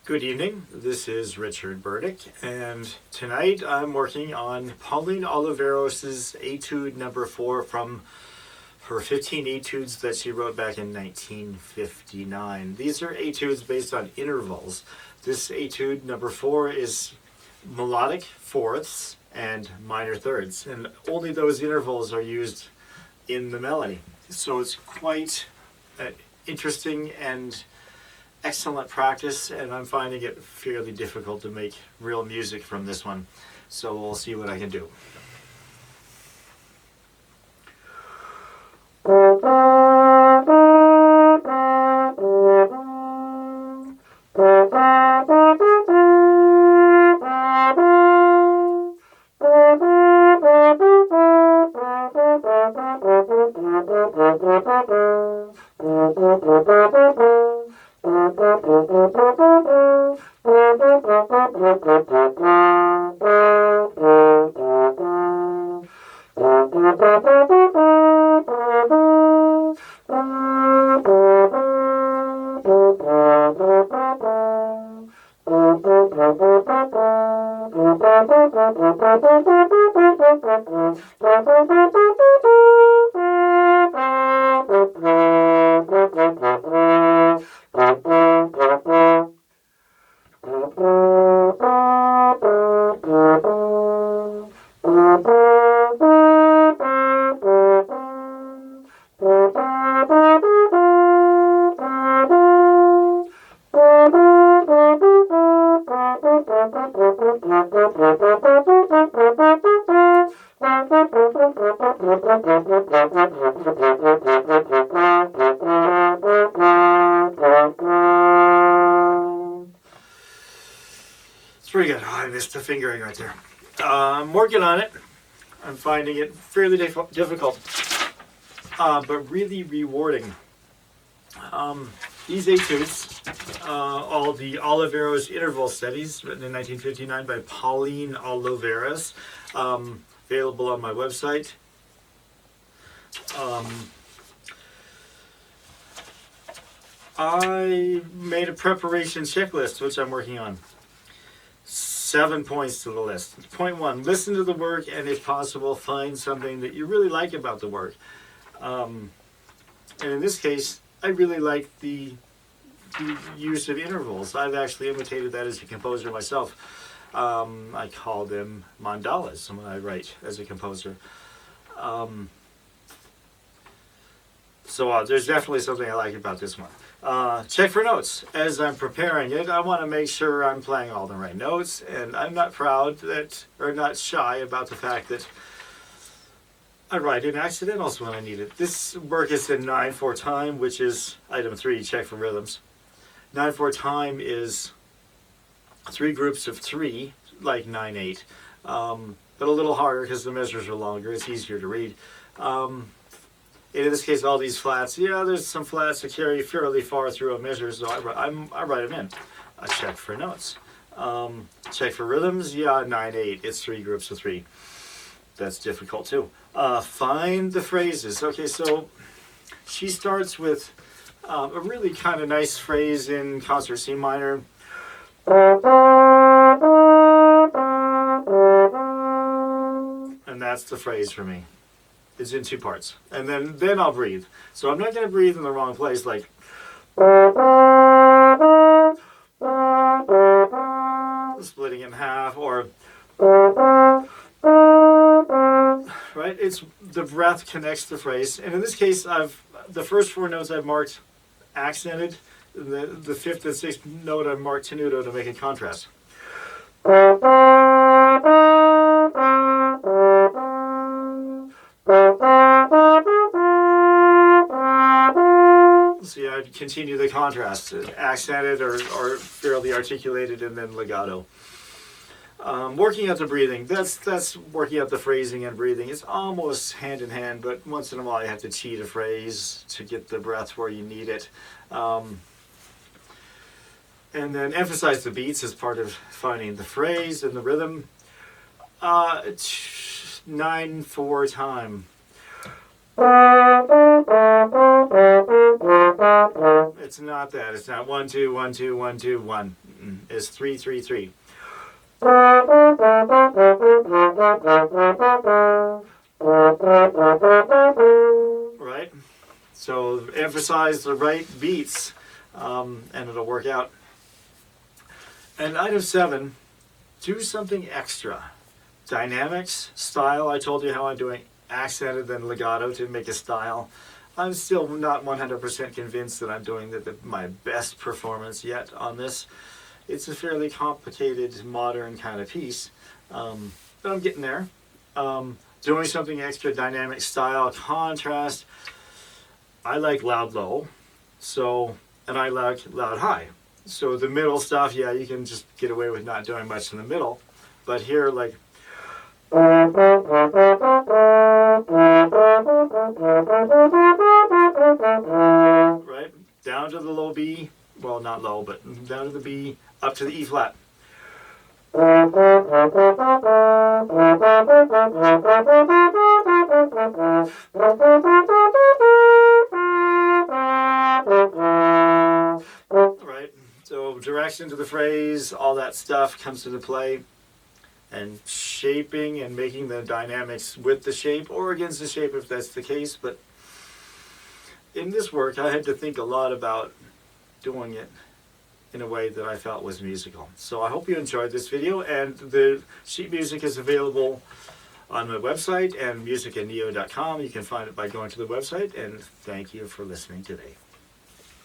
Good evening, this is Richard Burdick, and tonight I'm working on Pauline Oliveros' etude number 4 from her 15 etudes that she wrote back in 1959. These are etudes based on intervals. This etude number 4 is melodic fourths and minor thirds, and only those intervals are used in the melody. So it's quite interesting and excellent practice, and I'm finding it fairly difficult to make real music from this one. So we'll see what I can do. It's pretty good. Oh, I missed the fingering right there. I'm working on it. I'm finding it fairly difficult, but really rewarding. These etudes, all the Oliveros interval studies, written in 1959 by Pauline Oliveros, available on my website. I made a preparation checklist, which I'm working on. 7 points to the list. Point 1, listen to the work and if possible, find something that you really like about the work. And in this case, I really like the use of intervals. I've actually imitated that as a composer myself. I call them mandalas when I write as a composer. So there's definitely something I like about this one. Check for notes. As I'm preparing it, I want to make sure I'm playing all the right notes, and I'm not proud that, or not shy about the fact that I write in accidentals when I need it. This work is in 9/4 time, which is item 3, check for rhythms. 9/4 time is 3 groups of 3, like 9/8, but a little harder because the measures are longer. It's easier to read. In this case, all these flats, there's some flats that carry fairly far through a measure, so I write them in. I check for notes. Check for rhythms, 9/8, it's 3 groups of 3. That's difficult too. Find the phrases. Okay, so she starts with a really kind of nice phrase in concert C minor. And that's the phrase for me. It's in 2 parts. And then I'll breathe. So I'm not going to breathe in the wrong place, like splitting in half, or right? It's the breath connects the phrase. And in this case, the first 4 notes I've marked accented. The 5th and 6th note I've marked tenuto to make a contrast. So I'd continue the contrast, accented or fairly articulated, and then legato. Working out the breathing, that's working out the phrasing and breathing. It's almost hand in hand, but once in a while you have to cheat a phrase to get the breath where you need it. And then emphasize the beats as part of finding the phrase and the rhythm. 9/4 time. It's not that. It's not 1 2 1 2 1 2 1. written is 3-3-3. Right? So emphasize the right beats, and it'll work out. And item 7, do something extra. Dynamics, style, I told you how I'm doing accented then legato to make a style. I'm still not 100% convinced that I'm doing my best performance yet on this. It's a fairly complicated, modern kind of piece, but I'm getting there. Doing something extra, dynamic, style, contrast. I like loud low, and I like loud high. So the middle stuff, yeah, you can just get away with not doing much in the middle. But here, like, right, down to the low B, well, not low, but down to the B, up to the E flat. Right, so direction to the phrase, all that stuff comes into play. And shaping and making the dynamics with the shape or against the shape if that's the case. But in this work, I had to think a lot about doing it in a way that I felt was musical. So I hope you enjoyed this video, and the sheet music is available on my website and musicandneo.com. You can find it by going to the website, and thank you for listening today.